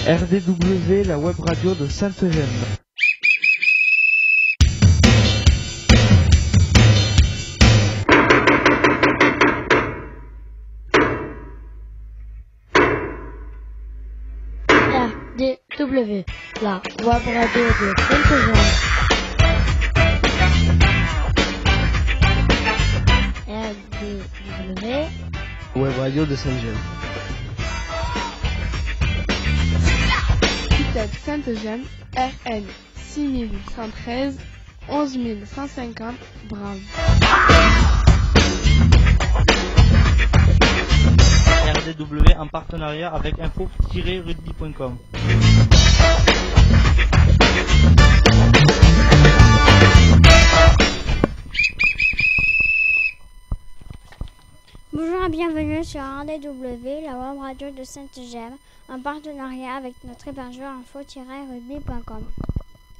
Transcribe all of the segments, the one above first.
RDW, la web radio de Sainte-Gemme. RDW, la web radio de Sainte-Gemme. RDW, Web radio de Sainte-Gemme. Kiteb Sainte-Gemme, RN 6113 11150 Brave. RDW en partenariat avec info-rugby.com. Bonjour et bienvenue sur RDW, la web radio de Sainte-Gemme, en partenariat avec notre hébergeur info-rugby.com.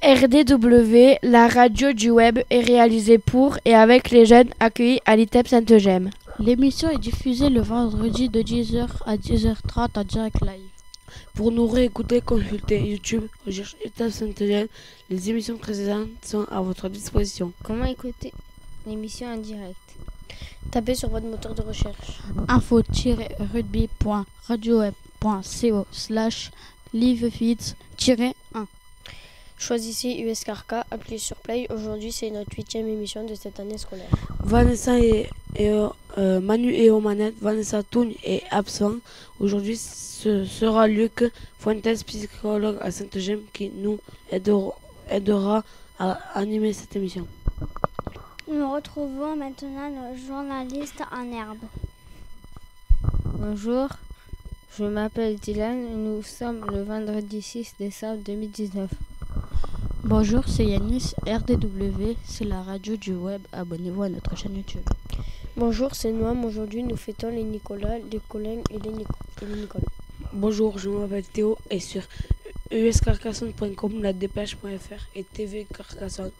RDW, la radio du web, est réalisée pour et avec les jeunes accueillis à l'ITEP Sainte-Gemme. L'émission est diffusée le vendredi de 10h à 10h30 en direct live. Pour nous réécouter, consultez YouTube, recherche ITEP Sainte-Gemme. Les émissions précédentes sont à votre disposition. Comment écouter l'émission en direct? Tapez sur votre moteur de recherche. info-rugby.radioweb.co/livefeeds-1. Choisissez USKRK, appuyez sur Play. Aujourd'hui, c'est notre 8e émission de cette année scolaire. Vanessa Manu et aux manettes. Vanessa Tougne est absent. Aujourd'hui, ce sera Luc Fuentes, psychologue à Sainte-Gemme, qui nous aidera à animer cette émission. Nous retrouvons maintenant nos journalistes en herbe. Bonjour, je m'appelle Dylan. Nous sommes le vendredi 6 décembre 2019. Bonjour, c'est Yanis. RDW, c'est la radio du web. Abonnez-vous à notre chaîne YouTube. Bonjour, c'est Noam. Aujourd'hui, nous fêtons les Nicolas, les Colin et les Nicole. Bonjour, je m'appelle Théo et sur uscarcassonne.com, la dépêche.fr et TV Carcassonne.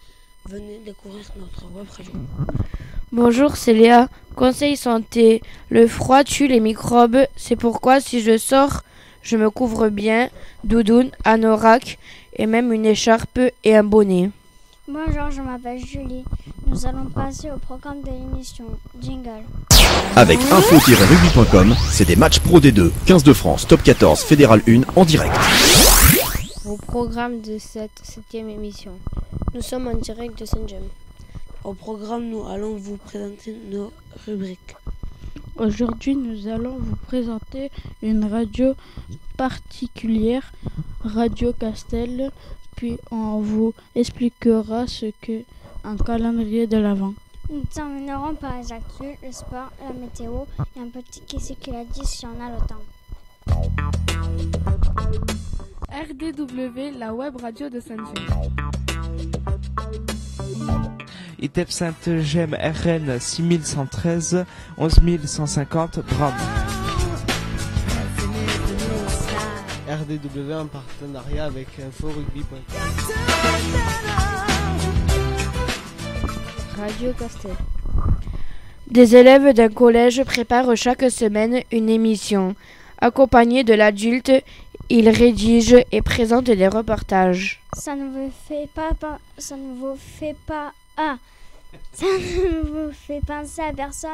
Venez découvrir notre web radio. Bonjour, c'est Léa. Conseil santé. Le froid tue les microbes. C'est pourquoi si je sors, je me couvre bien. Doudoune, anorak et même une écharpe et un bonnet. Bonjour, je m'appelle Julie. Nous allons passer au programme de l'émission. Jingle. Avec info-rugby.com, c'est des matchs Pro D2, 15 de France, Top 14, Fédéral 1 en direct. Au programme de cette 7e émission, nous sommes en direct de Sainte-Gemme. Au programme, nous allons vous présenter nos rubriques. Aujourd'hui, nous allons vous présenter une radio particulière, Radio Castel, puis on vous expliquera ce qu'est un calendrier de l'Avent. Nous terminerons par les actus, le sport, la météo et un petit qui c'est qu'il a dit si on a le temps. RDW, la web radio de Sainte-Gemme. ITEP Sainte-Gemme, RN 6113 11150 Bram. RDW en partenariat avec info-rugby.com. Radio Castel. Des élèves d'un collège préparent chaque semaine une émission. Accompagnés de l'adulte, ils rédigent et présentent des reportages. Ça ne vous fait penser à personne?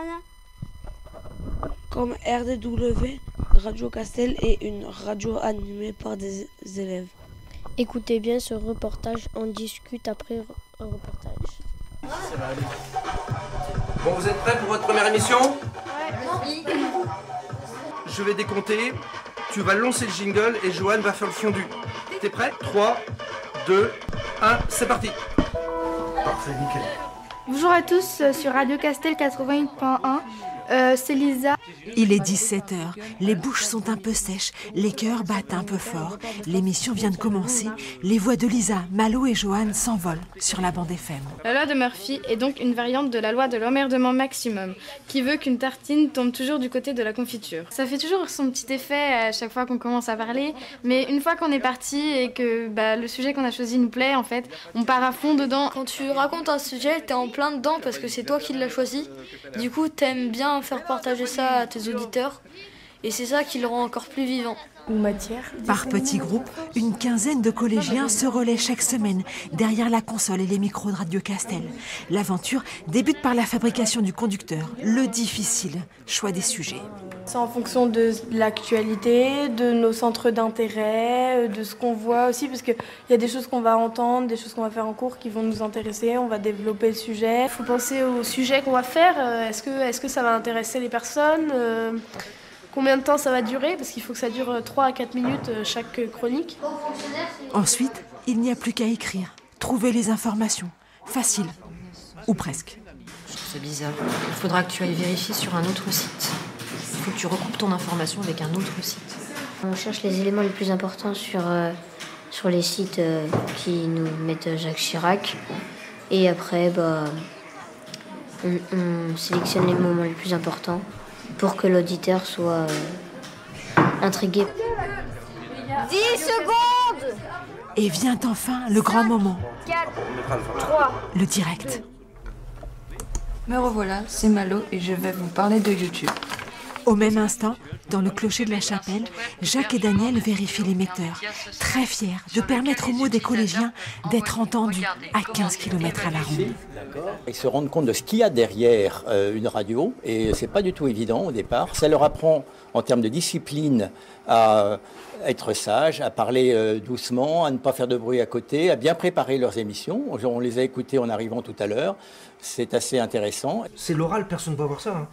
Comme RDW, Radio Castel est une radio animée par des élèves. Écoutez bien ce reportage, on discute après un reportage. Bon, vous êtes prêts pour votre première émission? Oui. Je vais décompter, tu vas lancer le jingle et Johan va faire le fondu. T'es prêt? 3, 2, 1, c'est parti. Parfait, nickel. Bonjour à tous sur Radio Castel 88.1. C'est Lisa. Il est 17h, les bouches sont un peu sèches, les cœurs battent un peu fort. L'émission vient de commencer, les voix de Lisa, Malo et Johan s'envolent sur la bande FM. La loi de Murphy est donc une variante de la loi de l'emmerdement maximum, qui veut qu'une tartine tombe toujours du côté de la confiture. Ça fait toujours son petit effet à chaque fois qu'on commence à parler, mais une fois qu'on est parti et que le sujet qu'on a choisi nous plaît, en fait, on part à fond dedans. Quand tu racontes un sujet, t'es en plein dedans parce que c'est toi qui l'as choisi. Du coup, t'aimes bien faire partager ça à tes auditeurs. Et c'est ça qui le rend encore plus vivant. Par petits groupes, une quinzaine de collégiens se relaient chaque semaine derrière la console et les micros de Radio Castel. L'aventure débute par la fabrication du conducteur, le difficile choix des sujets. C'est en fonction de l'actualité, de nos centres d'intérêt, de ce qu'on voit aussi, parce qu'il y a des choses qu'on va entendre, des choses qu'on va faire en cours qui vont nous intéresser, on va développer le sujet. Il faut penser au sujet qu'on va faire, est-ce que ça va intéresser les personnes, combien de temps ça va durer, parce qu'il faut que ça dure 3 à 4 minutes chaque chronique. Ensuite, il n'y a plus qu'à écrire, trouver les informations, facile, ou presque. Je trouve ça bizarre, il faudra que tu ailles vérifier sur un autre site. Il faut que tu recoupes ton information avec un autre site. On cherche les éléments les plus importants sur les sites qui nous mettent Jacques Chirac. Et après, on sélectionne les moments les plus importants pour que l'auditeur soit intrigué. 10 secondes! Et vient enfin le grand moment. 4, 3. Le direct. Me revoilà, c'est Malo et je vais vous parler de YouTube. Au même instant, dans le clocher de la chapelle, Jacques et Daniel vérifient l'émetteur, très fiers de permettre aux mots des collégiens d'être entendus à 15 km à la ronde. Ils se rendent compte de ce qu'il y a derrière une radio, et c'est pas du tout évident au départ. Ça leur apprend en termes de discipline à être sages, à parler doucement, à ne pas faire de bruit à côté, à bien préparer leurs émissions. On les a écoutés en arrivant tout à l'heure. C'est assez intéressant. C'est l'oral, personne ne peut voir ça. Hein.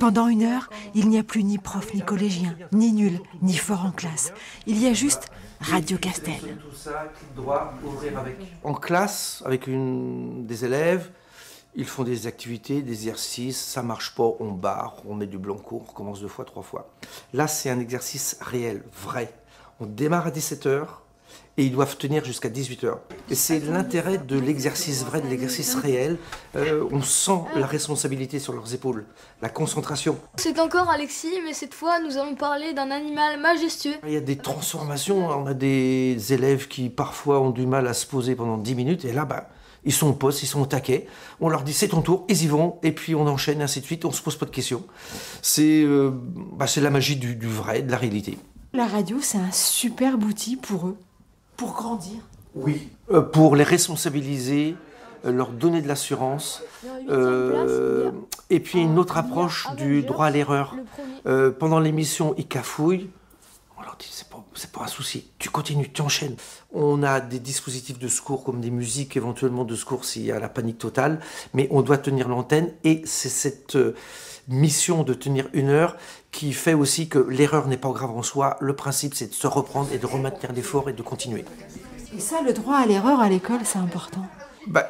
Pendant 1 heure, il n'y a plus ni prof, ni collégien, ni nul, ni fort en classe. Il y a juste Radio Castel. Tout ça, clic droit, ouvrir avec. En classe, avec des élèves, ils font des activités, des exercices, ça marche pas, on barre, on met du blanc court, on recommence 2 fois, 3 fois. Là, c'est un exercice réel, vrai. On démarre à 17h et ils doivent tenir jusqu'à 18h. Et c'est l'intérêt de l'exercice vrai, de l'exercice réel. On sent la responsabilité sur leurs épaules, la concentration. C'est encore Alexis, mais cette fois, nous allons parler d'un animal majestueux. Il y a des transformations, on a des élèves qui parfois ont du mal à se poser pendant 10 minutes et là, ils sont au poste, ils sont au taquet. On leur dit c'est ton tour, ils y vont, et puis on enchaîne, ainsi de suite, on se pose pas de questions. C'est la magie du vrai, de la réalité. La radio, c'est un superbe outil pour eux, pour grandir. Oui. Pour les responsabiliser, leur donner de l'assurance, et puis une autre approche du droit à l'erreur. Pendant l'émission, ils cafouillent. On leur dit c'est pas un souci, tu continues, tu enchaînes. On a des dispositifs de secours comme des musiques éventuellement de secours s'il y a la panique totale, mais on doit tenir l'antenne et c'est cette mission de tenir 1 heure qui fait aussi que l'erreur n'est pas grave en soi. Le principe c'est de se reprendre et de remaintenir l'effort et de continuer. Et ça, le droit à l'erreur à l'école, c'est important.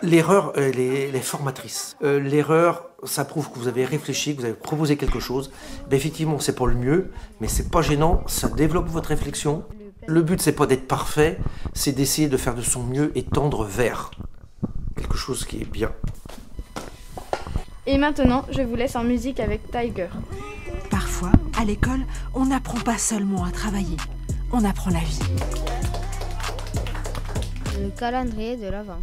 L'erreur, elle est formatrice. L'erreur, ça prouve que vous avez réfléchi, que vous avez proposé quelque chose. Effectivement, c'est pour le mieux, mais c'est pas gênant, ça développe votre réflexion. Le but, c'est pas d'être parfait, c'est d'essayer de faire de son mieux et tendre vers quelque chose qui est bien. Et maintenant, je vous laisse en musique avec Tiger. Parfois, à l'école, on n'apprend pas seulement à travailler, on apprend la vie. Le calendrier de l'Avent.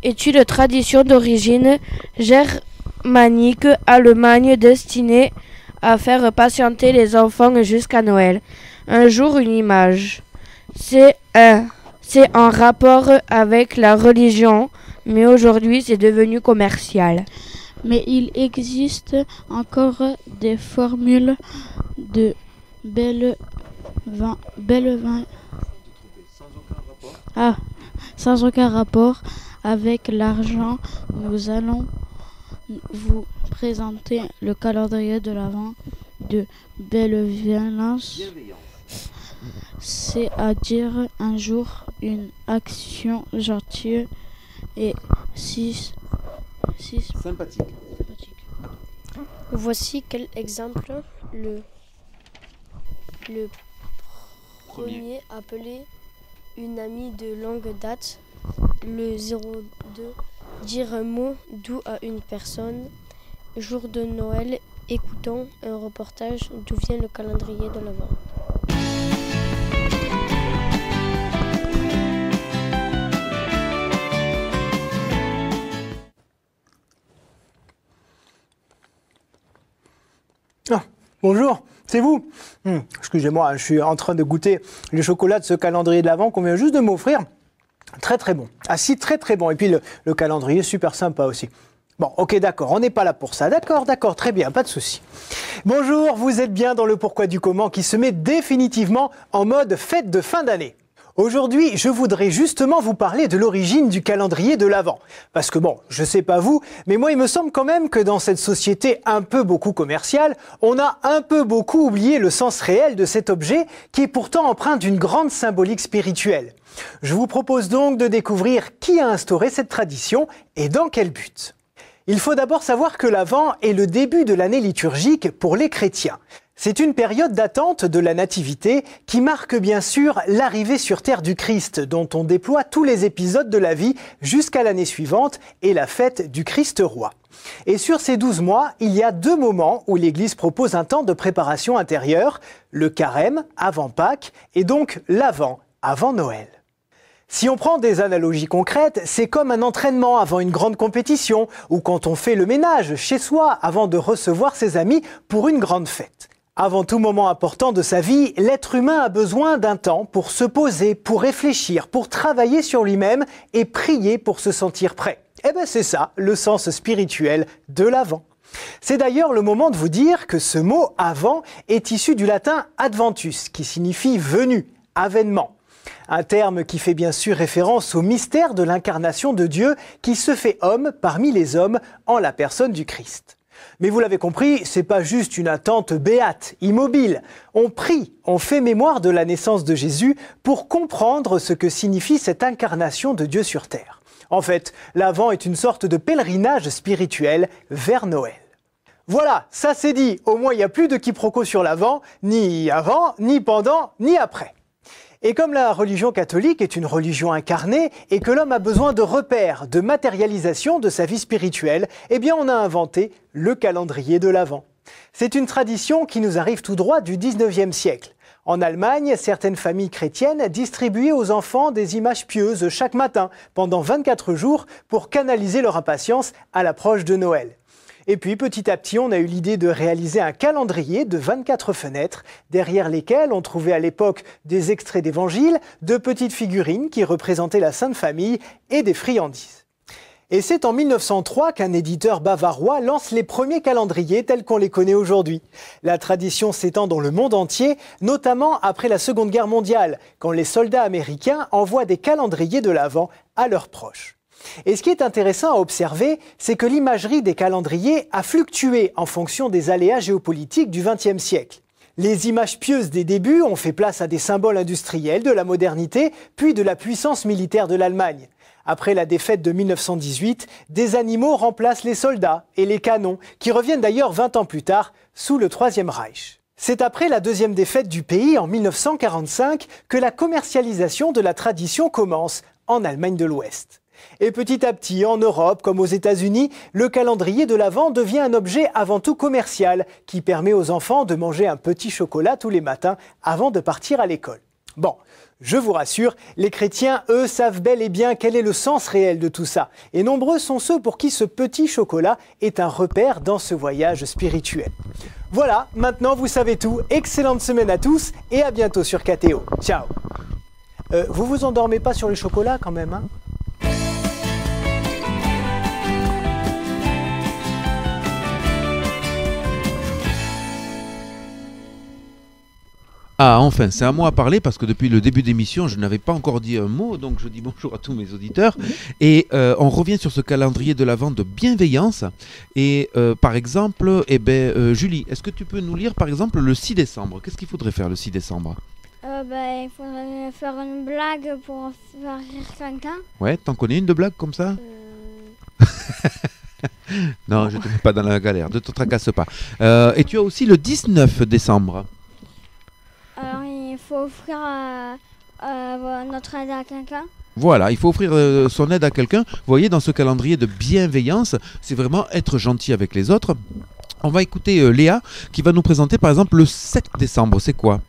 Étude tradition d'origine germanique Allemagne destinée à faire patienter les enfants jusqu'à Noël. Un jour, une image. C'est en rapport avec la religion, mais aujourd'hui, c'est devenu commercial. Mais il existe encore des formules de belle vin. Sans aucun rapport avec l'argent, nous allons vous présenter le calendrier de l'Avent de Belleviolence, c'est-à-dire un jour une action gentille et sympathique. Voici quel exemple le premier appelé une amie de longue date, le 02, dire un mot doux à une personne. Jour de Noël, écoutons un reportage d'où vient le calendrier de l'Avent. Ah, bonjour, C'est vous? Excusez-moi, je suis en train de goûter le chocolat de ce calendrier de l'Avent qu'on vient juste de m'offrir. Très très bon. Ah si, très très bon. Et puis le calendrier, super sympa aussi. Bon, ok, d'accord, on n'est pas là pour ça. D'accord, très bien, pas de souci. Bonjour, vous êtes bien dans le pourquoi du comment qui se met définitivement en mode fête de fin d'année. Aujourd'hui, je voudrais justement vous parler de l'origine du calendrier de l'Avent. Parce que bon, je sais pas vous, mais moi il me semble quand même que dans cette société un peu beaucoup commerciale, on a un peu beaucoup oublié le sens réel de cet objet qui est pourtant empreint d'une grande symbolique spirituelle. Je vous propose donc de découvrir qui a instauré cette tradition et dans quel but. Il faut d'abord savoir que l'Avent est le début de l'année liturgique pour les chrétiens. C'est une période d'attente de la Nativité qui marque bien sûr l'arrivée sur terre du Christ dont on déploie tous les épisodes de la vie jusqu'à l'année suivante et la fête du Christ roi. Et sur ces 12 mois, il y a 2 moments où l'Église propose un temps de préparation intérieure, le carême avant Pâques et donc l'Avent avant Noël. Si on prend des analogies concrètes, c'est comme un entraînement avant une grande compétition ou quand on fait le ménage chez soi avant de recevoir ses amis pour une grande fête. Avant tout moment important de sa vie, l'être humain a besoin d'un temps pour se poser, pour réfléchir, pour travailler sur lui-même et prier pour se sentir prêt. Eh bien c'est ça, le sens spirituel de l'Avent. C'est d'ailleurs le moment de vous dire que ce mot « Avant » est issu du latin « adventus » qui signifie « venu », « avènement ». Un terme qui fait bien sûr référence au mystère de l'incarnation de Dieu qui se fait homme parmi les hommes en la personne du Christ. Mais vous l'avez compris, c'est pas juste une attente béate, immobile. On prie, on fait mémoire de la naissance de Jésus pour comprendre ce que signifie cette incarnation de Dieu sur terre. En fait, l'Avent est une sorte de pèlerinage spirituel vers Noël. Voilà, ça c'est dit, au moins il n'y a plus de quiproquo sur l'Avent, ni avant, ni pendant, ni après. Et comme la religion catholique est une religion incarnée et que l'homme a besoin de repères, de matérialisation de sa vie spirituelle, eh bien on a inventé le calendrier de l'Avent. C'est une tradition qui nous arrive tout droit du 19e siècle. En Allemagne, certaines familles chrétiennes distribuaient aux enfants des images pieuses chaque matin pendant 24 jours pour canaliser leur impatience à l'approche de Noël. Et puis petit à petit, on a eu l'idée de réaliser un calendrier de 24 fenêtres, derrière lesquelles on trouvait à l'époque des extraits d'évangiles, de petites figurines qui représentaient la Sainte Famille et des friandises. Et c'est en 1903 qu'un éditeur bavarois lance les premiers calendriers tels qu'on les connaît aujourd'hui. La tradition s'étend dans le monde entier, notamment après la Seconde Guerre mondiale, quand les soldats américains envoient des calendriers de l'Avent à leurs proches. Et ce qui est intéressant à observer, c'est que l'imagerie des calendriers a fluctué en fonction des aléas géopolitiques du XXe siècle. Les images pieuses des débuts ont fait place à des symboles industriels de la modernité, puis de la puissance militaire de l'Allemagne. Après la défaite de 1918, des animaux remplacent les soldats et les canons, qui reviennent d'ailleurs 20 ans plus tard, sous le Troisième Reich. C'est après la deuxième défaite du pays, en 1945, que la commercialisation de la tradition commence en Allemagne de l'Ouest. Et petit à petit, en Europe comme aux États-Unis, le calendrier de l'Avent devient un objet avant tout commercial qui permet aux enfants de manger un petit chocolat tous les matins avant de partir à l'école. Bon, je vous rassure, les chrétiens, eux, savent bel et bien quel est le sens réel de tout ça. Et nombreux sont ceux pour qui ce petit chocolat est un repère dans ce voyage spirituel. Voilà, maintenant vous savez tout. Excellente semaine à tous et à bientôt sur KTO. Ciao. Vous vous endormez pas sur le chocolat quand même, hein ? Ah, enfin, c'est à moi à parler parce que depuis le début d'émission, je n'avais pas encore dit un mot, donc je dis bonjour à tous mes auditeurs. Et on revient sur ce calendrier de l'Avent de bienveillance. Et par exemple, Julie, est-ce que tu peux nous lire par exemple le 6 décembre? Qu'est-ce qu'il faudrait faire le 6 décembre? Il faudrait faire une blague pour faire rire quelqu'un. Ouais, t'en connais une de blague comme ça? Non, je te mets pas dans la galère, ne te tracasse pas. Et tu as aussi le 19 décembre. Alors, il faut offrir notre aide à quelqu'un. Voilà, il faut offrir son aide à quelqu'un. Vous voyez, dans ce calendrier de bienveillance, c'est vraiment être gentil avec les autres. On va écouter Léa qui va nous présenter par exemple le 7 décembre. C'est quoi?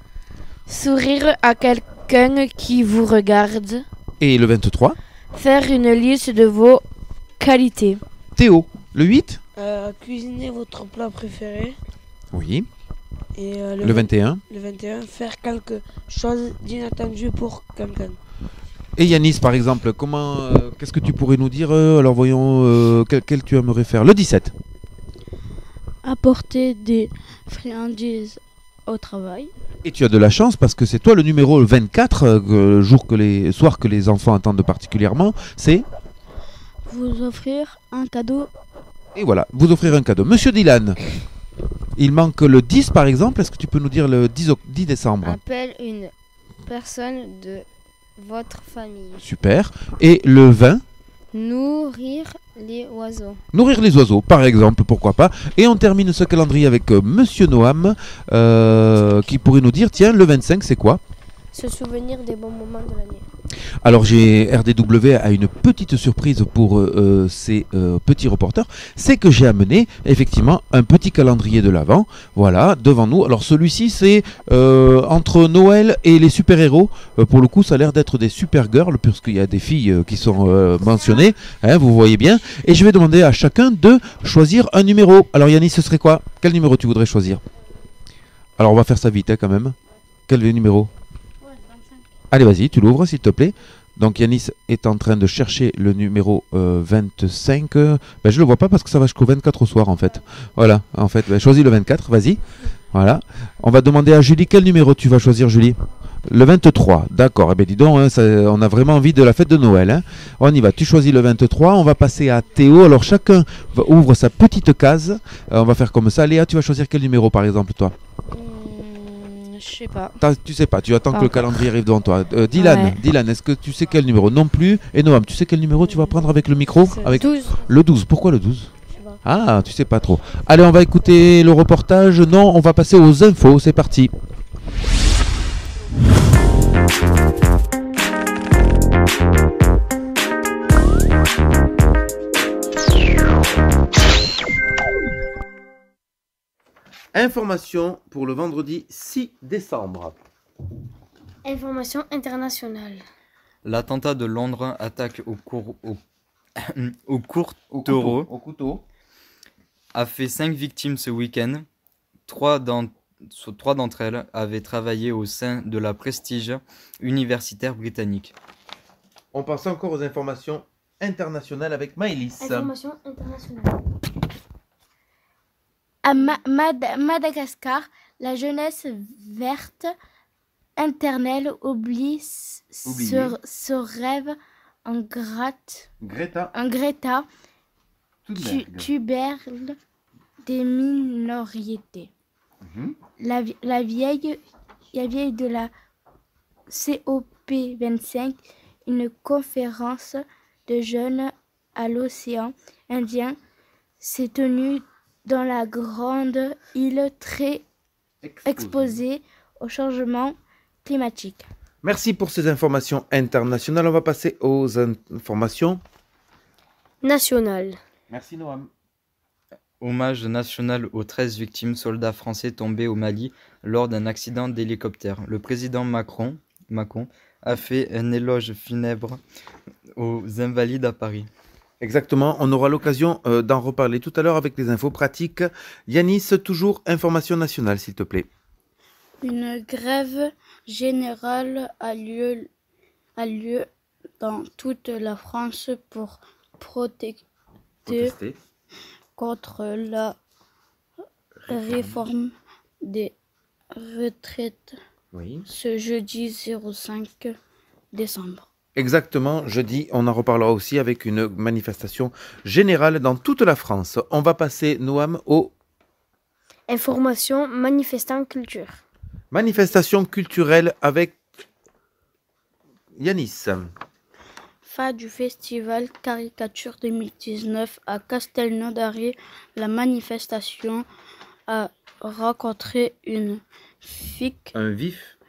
Sourire à quelqu'un qui vous regarde. Et le 23? Faire une liste de vos qualités. Théo, le 8? Cuisiner votre plat préféré. Oui. Et le 21. Le 21, faire quelque chose d'inattendu pour quelqu'un. Et Yanis, par exemple, qu'est-ce que tu pourrais nous dire alors voyons, quel tu aimerais faire. Le 17. Apporter des friandises au travail. Et tu as de la chance parce que c'est toi le numéro 24, le soir que les enfants attendent particulièrement, c'est Vous offrir un cadeau. Et voilà, vous offrir un cadeau. Monsieur Dylan, il manque le 10 par exemple, est-ce que tu peux nous dire le 10 décembre? Appelle une personne de votre famille. Super. Et le 20? Nourrir les oiseaux. Nourrir les oiseaux, par exemple, pourquoi pas. Et on termine ce calendrier avec Monsieur Noam, qui pourrait nous dire, tiens, le 25, c'est quoi? Se souvenir des bons moments de l'année. Alors RDW a une petite surprise pour ces petits reporters, c'est que j'ai amené effectivement un petit calendrier de l'Avent, voilà, devant nous. Alors celui-ci c'est entre Noël et les super-héros, pour le coup ça a l'air d'être des super-girls, puisqu'il y a des filles qui sont mentionnées, hein, vous voyez bien, et je vais demander à chacun de choisir un numéro. Alors Yannis, ce serait quoi? Quel numéro tu voudrais choisir? Alors on va faire ça vite hein, quand même. Quel numéro? Allez, vas-y, tu l'ouvres s'il te plaît. Donc Yanis est en train de chercher le numéro 25. Je le vois pas parce que ça va jusqu'au 24 au soir en fait. Voilà, en fait, choisis le 24, vas-y. Voilà. On va demander à Julie quel numéro tu vas choisir, Julie. Le 23, d'accord. Eh bien dis donc, hein, on a vraiment envie de la fête de Noël. Hein. On y va, tu choisis le 23. On va passer à Théo. Alors chacun ouvre sa petite case. On va faire comme ça. Léa, tu vas choisir quel numéro par exemple toi? Je sais pas. Tu sais pas, tu attends que le calendrier arrive devant toi. Dylan, Ouais. Dylan, est-ce que tu sais quel numéro? Non plus. Et Noam, tu sais quel numéro tu vas prendre avec le micro? Avec 12. Le 12. Pourquoi le 12? Ah, tu sais pas trop. Allez, on va écouter le reportage. Non, on va passer aux infos. C'est parti. Information pour le vendredi 6 décembre. Information internationale. L'attentat de Londres attaque au couteau a fait 5 victimes ce week-end. 3 d'entre elles avaient travaillé au sein de la prestige universitaire britannique. On passe encore aux informations internationales avec Maëlys. Information internationale. À Madagascar, la jeunesse verte internelle oublie ce rêve en Greta Thunberg des minorités. La vieille de la COP25, une conférence de jeunes à l'océan Indien, s'est tenue dans la grande île très exposée au changement climatique. Merci pour ces informations internationales. On va passer aux informations nationales. Merci Noam. Hommage national aux 13 victimes soldats français tombés au Mali lors d'un accident d'hélicoptère. Le président Macron a fait un éloge funèbre aux invalides à Paris. Exactement, on aura l'occasion d'en reparler tout à l'heure avec les infos pratiques. Yanis, toujours information nationale, s'il te plaît. Une grève générale a lieu dans toute la France pour protester contre la réforme des retraites ce jeudi 05 décembre. Exactement, jeudi, on en reparlera aussi avec une manifestation générale dans toute la France. On va passer, Noam, aux informations manifestants culture. Manifestation culturelle avec Yanis. Fin du festival Caricature 2019 à Castelnaudary, la manifestation a rencontré un vif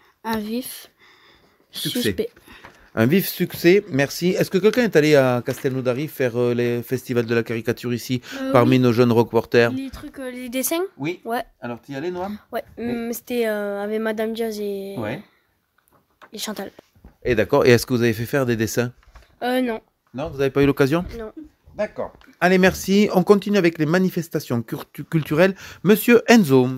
succès. Un vif succès, merci. Est-ce que quelqu'un est allé à Castelnaudary faire les festivals de la caricature ici, parmi nos jeunes reporters? Les trucs, les dessins? Oui. Ouais. Alors, tu y allais, Noam? Ouais, c'était avec Madame Diaz et Chantal. Et d'accord, et est-ce que vous avez fait faire des dessins? Non. Non, vous n'avez pas eu l'occasion? Non. D'accord. Allez, merci. On continue avec les manifestations culturelles. Monsieur Enzo.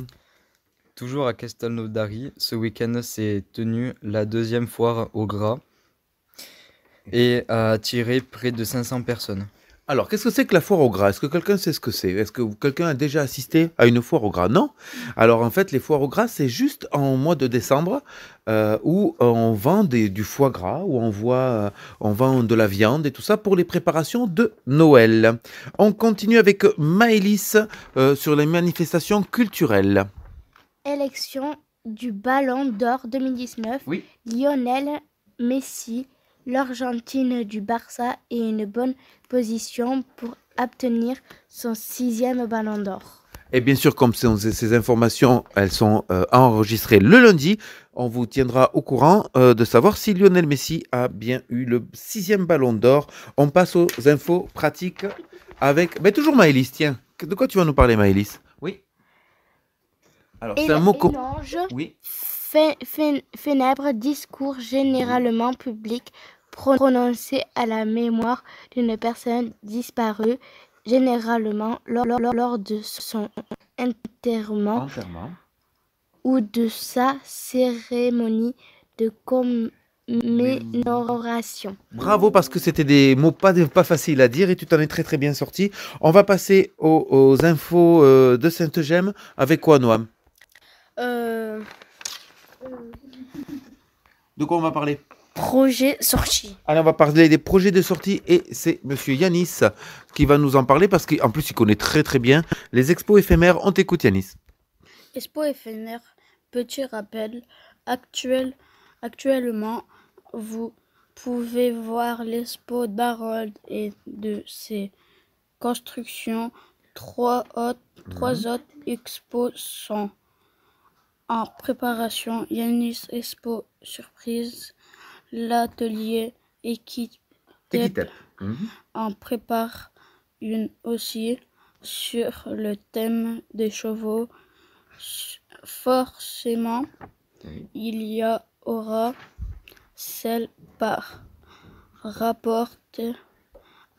Toujours à Castelnaudary, ce week-end s'est tenue la 2e foire au gras et a attiré près de 500 personnes. Alors, qu'est-ce que c'est que la foire au gras? Est-ce que quelqu'un sait ce que c'est? Est-ce que quelqu'un a déjà assisté à une foire au gras? Non. Alors, en fait, les foires au gras, c'est juste en mois de décembre où on vend du foie gras, où on vend de la viande et tout ça pour les préparations de Noël. On continue avec Maëlys sur les manifestations culturelles. Élection du Ballon d'Or 2019. Oui. Lionel Messi, l'Argentine du Barça, est une bonne position pour obtenir son 6e Ballon d'Or. Et bien sûr, comme ces informations, elles sont enregistrées le lundi, on vous tiendra au courant de savoir si Lionel Messi a bien eu le 6e Ballon d'Or. On passe aux infos pratiques avec... Mais toujours Maëlys, tiens. De quoi tu vas nous parler, Maëlys? Oui. Alors, c'est un mot... Oui. Funèbre, discours généralement public prononcé à la mémoire d'une personne disparue, généralement lors de son enterrement ou de sa cérémonie de commémoration. Bravo, parce que c'était des mots pas faciles à dire et tu t'en es très très bien sorti. On va passer aux infos de Sainte-Gemme. Avec quoi, Noam? De quoi on va parler? Projet sortie. Allez, on va parler des projets de sortie et c'est Monsieur Yanis qui va nous en parler parce qu'en plus il connaît très très bien les expos éphémères. On t'écoute, Yanis. Expo éphémère, petit rappel, actuellement vous pouvez voir l'expo d'Harold et de ses constructions. Trois autres expos sont en préparation. Yanis Expo Surprise, l'atelier Equitep en prépare une aussi sur le thème des chevaux. Forcément, il y aura celle par rapport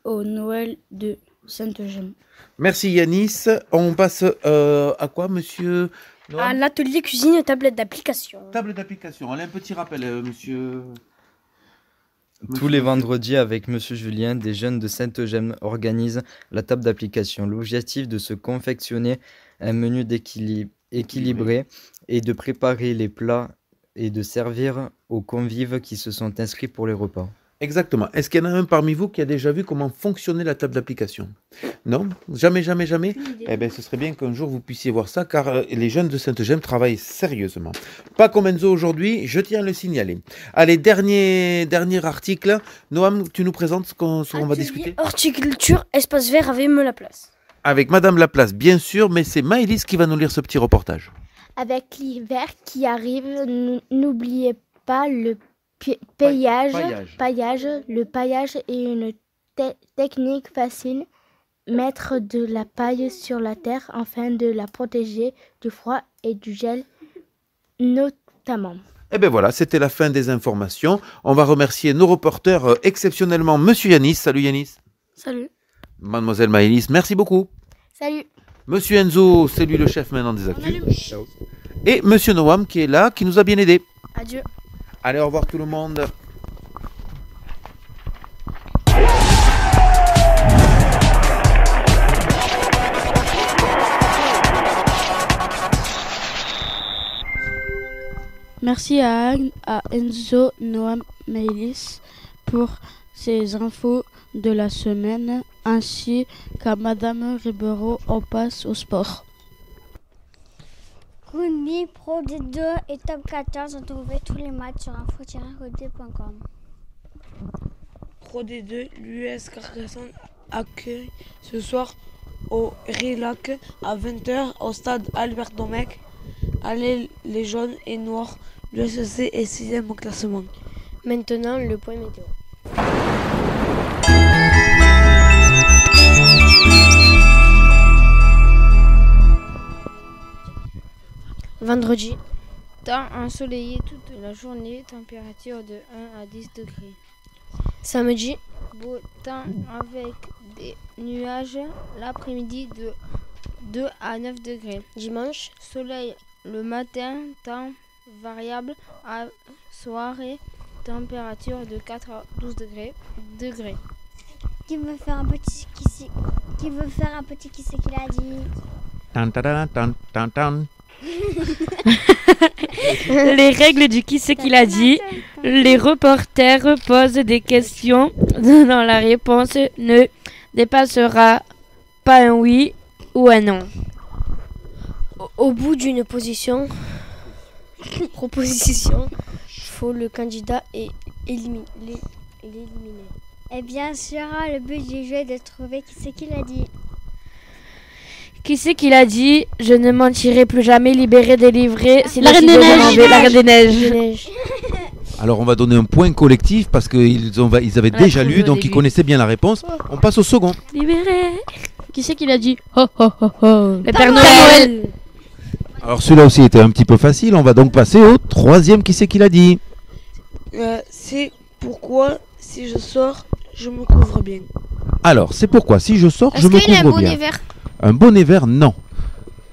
au Noël de Sainte-Gemme. Merci Yanis. On passe à quoi, monsieur? À l'atelier cuisine et tablette d'application. Table d'application. Allez, un petit rappel, monsieur. Tous les vendredis, avec Monsieur Julien, des jeunes de Sainte-Gemme organisent la table d'application. L'objectif de se confectionner un menu équilibré et de préparer les plats et de servir aux convives qui se sont inscrits pour les repas. Exactement. Est-ce qu'il y en a un parmi vous qui a déjà vu comment fonctionnait la table d'application? Non? Jamais? Eh bien, ce serait bien qu'un jour vous puissiez voir ça, car les jeunes de Sainte-Gemme travaillent sérieusement. Pas comme Enzo aujourd'hui, je tiens à le signaler. Allez, dernier article. Noam, tu nous présentes ce qu'on va discuter? Horticulture, espace vert avec Laplace. Avec Madame Laplace, bien sûr, mais c'est Maëlys qui va nous lire ce petit reportage. Avec l'hiver qui arrive, n'oubliez pas le paillage. Le paillage est une technique facile. Mettre de la paille sur la terre afin de la protéger du froid et du gel notamment. Et bien voilà, c'était la fin des informations. On va remercier nos reporters exceptionnellement Monsieur Yanis. Salut Yanis. Salut. Mademoiselle Maëlys, merci beaucoup. Salut. Monsieur Enzo, c'est lui le chef maintenant des actus. Et Monsieur Noam qui est là, qui nous a bien aidés. Adieu. Allez, au revoir tout le monde. Merci à Enzo, Noam, Maëlys pour ces infos de la semaine, ainsi qu'à Madame Ribeiro. On passe au sport. Rugby, Pro D2 et Top 14, retrouvez tous les matchs sur info-rugby.com. Pro D2, l'US Carcassonne accueille ce soir au Rilac à 20h au stade Albert Domecq. Allez les jaunes et noirs, l'USC est 6e au classement. Maintenant, le point météo. Vendredi. Temps ensoleillé toute la journée, température de 1 à 10 degrés. Samedi. Beau temps avec des nuages, l'après-midi de 2 à 9 degrés. Dimanche. Soleil Le matin, temps variable. À soirée, température de 4 à 12 degrés. Qui veut faire un petit qui c'est qu'il a dit? Tan, tan, tan, tan, tan. Les règles du qui c'est qu'il a dit. Les reporters posent des questions dont la réponse ne dépassera pas un oui ou un non. Au bout d'une proposition, faut le candidat l'éliminer. Eh bien, sera le but du jeu de trouver qui c'est qu'il a dit. Qui c'est qu'il a dit? Je ne mentirai plus jamais, libéré, délivré. C'est La Reine des Neiges. La Reine des Neiges. Alors on va donner un point collectif parce qu'ils avaient déjà lu, donc ils connaissaient bien la réponse. On passe au second. Libéré. Qui c'est qu'il a dit? Ho ho ho ho. Le Père Noël. Alors celui-là aussi était un petit peu facile. On va donc passer au troisième. Qui c'est qu'il a dit? C'est pourquoi si je sors, je me couvre bien. Alors c'est pourquoi si je sors, je me Est-ce qu'il a un couvre bien. bonnet vert? Un bonnet vert, non.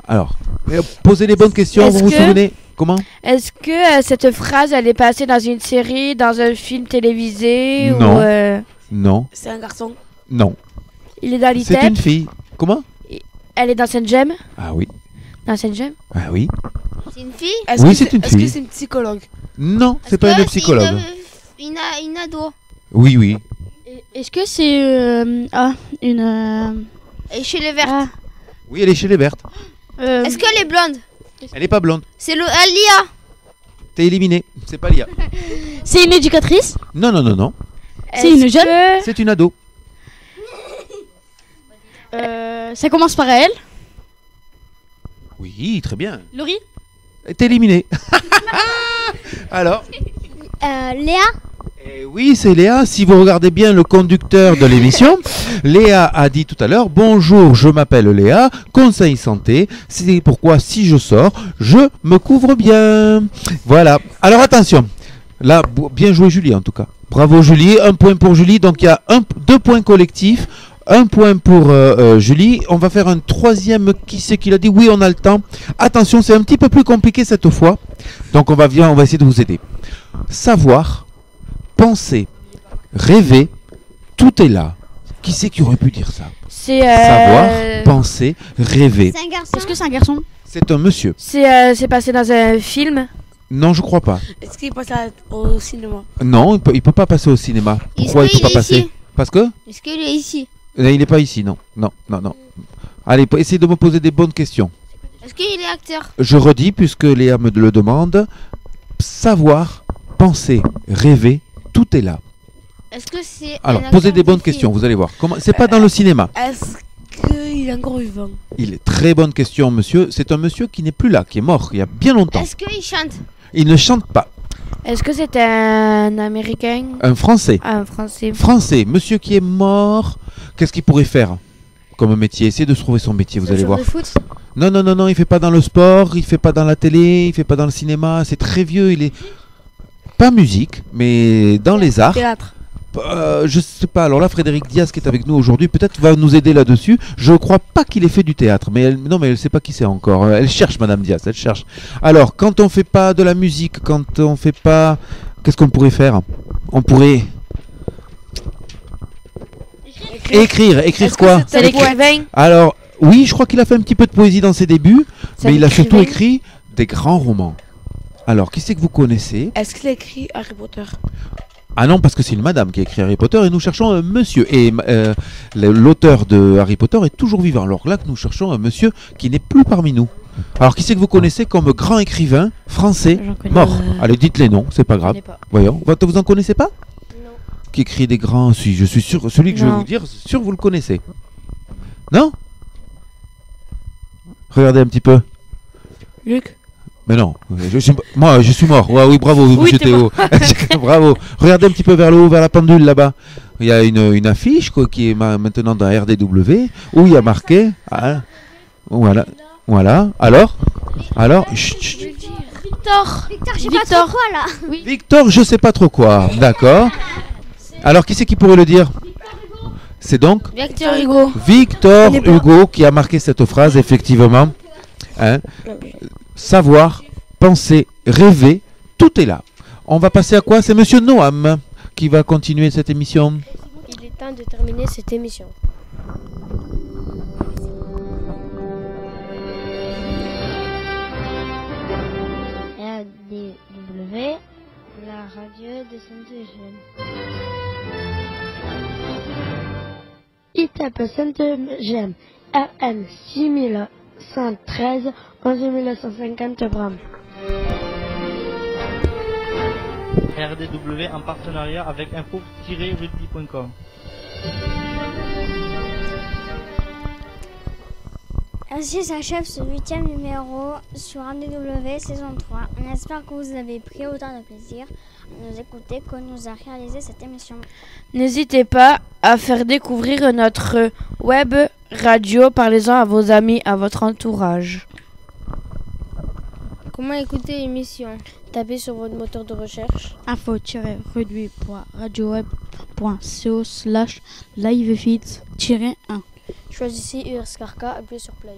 Alors, posez les bonnes questions, vous vous souvenez? Comment? Est-ce que cette phrase, elle est passée dans une série, dans un film télévisé? Non. Ou, Non. C'est un garçon? Non. Il est dans l'ITEP? C'est une fille. Comment? Elle est dans Saint-Gem? Ah oui. Dans Saint-Gem? Ah oui. C'est une fille? Oui, c'est une Est-ce que fille. c'est une psychologue? Non, c'est pas une psychologue. Une ado. Oui, oui. Est-ce que c'est une... Et chez les vertes. Oui, elle est chez les Vertes. Est-ce qu'elle est blonde? Elle est pas blonde. C'est Lia. T'es éliminé. C'est pas Lia. C'est une éducatrice? Non, non, non, non. C'est une jeune? C'est une ado. Ça commence par elle. Oui, très bien. Laurie? T'es éliminé. Alors? Léa? Oui, c'est Léa. Si vous regardez bien le conducteur de l'émission, Léa a dit tout à l'heure: bonjour, je m'appelle Léa, conseil santé. C'est pourquoi si je sors, je me couvre bien. Voilà. Alors attention. Là, bien joué Julie en tout cas. Bravo Julie. Un point pour Julie. Donc il y a 2 points collectifs. Un point pour Julie. On va faire un troisième. Qui c'est qui l'a dit? Oui, on a le temps. Attention, c'est un petit peu plus compliqué cette fois. Donc on va essayer de vous aider. Savoir, penser, rêver, tout est là. Qui c'est qui aurait pu dire ça? C'est Savoir, penser, rêver. C'est un garçon? Est-ce que c'est un garçon? C'est un monsieur. C'est passé dans un film? Non, je crois pas. Est-ce qu'il passe au cinéma? Non, il peut pas passer au cinéma. Pourquoi il peut pas passer? Ici? Parce que Est-ce qu'il est ici? il n'est pas ici, non. Non, non, non. Allez, essayez de me poser des bonnes questions. Est-ce qu'il est acteur? Je redis, puisque Léa me le demande. Savoir, penser, rêver, tout est là. Est-ce que c'est Alors, un posez acteur des de bonnes film? questions, vous allez voir. C'est pas dans le cinéma. Est-ce qu'il est encore vivant? Il est très bonne question, monsieur. C'est un monsieur qui n'est plus là, qui est mort il y a bien longtemps. Est-ce qu'il chante? Il ne chante pas. Est-ce que c'est un Américain? Un Français. Ah, un Français. Français, monsieur qui est mort. Qu'est-ce qu'il pourrait faire comme métier? Essayez de se trouver son métier, vous allez voir. De foot? Non, non, non, non, il fait pas dans le sport, il fait pas dans la télé, il fait pas dans le cinéma. C'est très vieux, il est pas musique, mais dans les arts. Théâtre. Je sais pas. Alors là, Frédéric Diaz qui est avec nous aujourd'hui, peut-être va nous aider là-dessus. Je crois pas qu'il ait fait du théâtre, mais elle sait pas qui c'est encore. Elle cherche, Madame Diaz, elle cherche. Alors, quand on fait pas de la musique, quand on fait pas, qu'est-ce qu'on pourrait faire? On pourrait écrire quoi? C'est l'écrivain? Alors, oui, je crois qu'il a fait un petit peu de poésie dans ses débuts, mais il a surtout écrit des grands romans. Alors, qui c'est que vous connaissez? Est-ce qu'il a écrit Harry Potter? Ah non, parce que c'est une madame qui a écrit Harry Potter et nous cherchons un monsieur. Et l'auteur de Harry Potter est toujours vivant. Alors là, nous cherchons un monsieur qui n'est plus parmi nous. Alors, qui c'est que vous connaissez comme grand écrivain français mort? Allez, dites les noms, c'est pas grave. Voyons, vous en connaissez pas? Non. Qui écrit des grands... Si, je suis sûr, celui que je vais vous dire, c'est sûr que vous le connaissez. Non? Regardez un petit peu. Luc? Mais non, je suis mort. Ouais, oui, bravo, oui, monsieur Théo. Bravo. Regardez un petit peu vers le haut, vers la pendule là-bas. Il y a une affiche qui est maintenant dans RDW où il y a marqué. Ah, voilà. Voilà. Alors, chut, chut. Victor, je sais pas trop quoi là. Oui. Victor, je sais pas trop quoi. D'accord. Alors, qui c'est qui pourrait le dire? C'est donc Victor Hugo. Victor Hugo qui a marqué cette phrase, effectivement. Hein? savoir, penser, rêver, tout est là. On va passer à quoi? C'est Monsieur Noam qui va continuer cette émission. Il est temps de terminer cette émission. RDW, la radio de Sainte-Eugène. ITEP Sainte-Eugène, RN 6113, 11150 grammes. RDW en partenariat avec info-rugby.com. Ainsi s'achève ce 8e numéro sur RDW saison 3. On espère que vous avez pris autant de plaisir à nous écouter que nous a réalisé cette émission. N'hésitez pas à faire découvrir notre web radio. Parlez-en à vos amis, à votre entourage. Comment écouter l'émission? Tapez sur votre moteur de recherche info-rugby.radioweb.co/livefeeds-1. Choisissez URSKRK, appuyez sur play.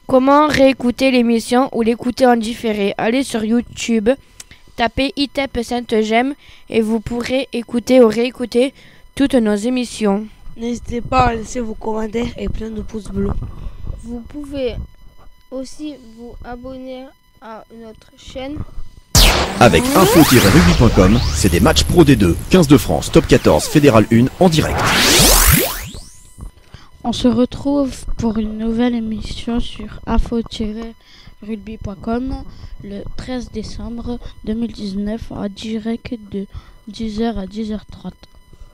Comment réécouter l'émission ou l'écouter en différé? Allez sur YouTube, tapez ITEP Sainte-Eugène et vous pourrez écouter ou réécouter toutes nos émissions. N'hésitez pas à laisser vos commentaires et plein de pouces bleus. Vous pouvez aussi vous abonner à notre chaîne. Avec info-rugby.com, c'est des matchs Pro D2, 15 de France, Top 14, Fédéral 1 en direct. On se retrouve pour une nouvelle émission sur info-rugby.com le 13 décembre 2019 en direct de 10h à 10h30.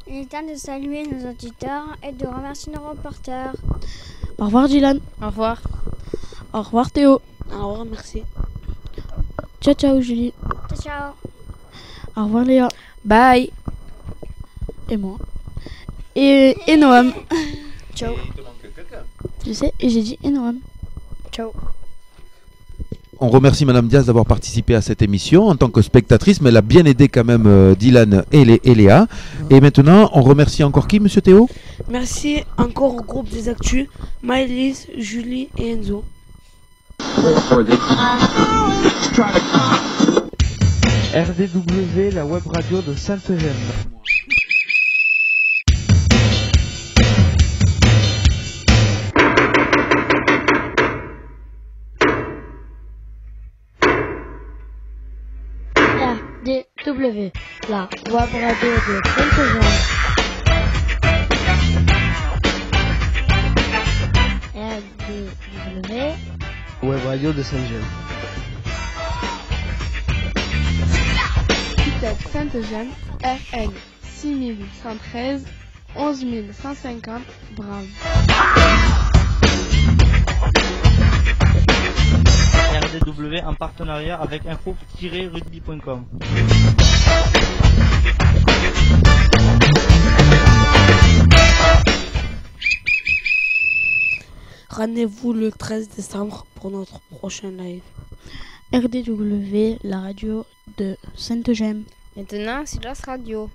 Il est temps de saluer nos auditeurs et de remercier nos reporters. Au revoir Dylan. Au revoir. Au revoir Théo. Au revoir, merci. Ciao ciao Julie. Ciao ciao. Au revoir Léa. Bye. Et moi. Et Noam. Ciao. Tu sais, et j'ai dit Noam. Ciao. On remercie Madame Diaz d'avoir participé à cette émission en tant que spectatrice, mais elle a bien aidé quand même Dylan et Léa. Et maintenant, on remercie encore qui, Monsieur Théo? Merci encore au groupe des Actus, Maëlys, Julie et Enzo. RDW, la web radio de Sainte-Eugène. RDW, la web radio de Sainte-Eugène. RDW, web radio de Sainte-Eugène. ITEP Sainte-Eugène, RN 6113, 11150 Brave. RDW en partenariat avec info-rugby.com. Rendez-vous le 13 décembre pour notre prochain live. RDW, la radio de Sainte-Eugène. Maintenant, silence radio.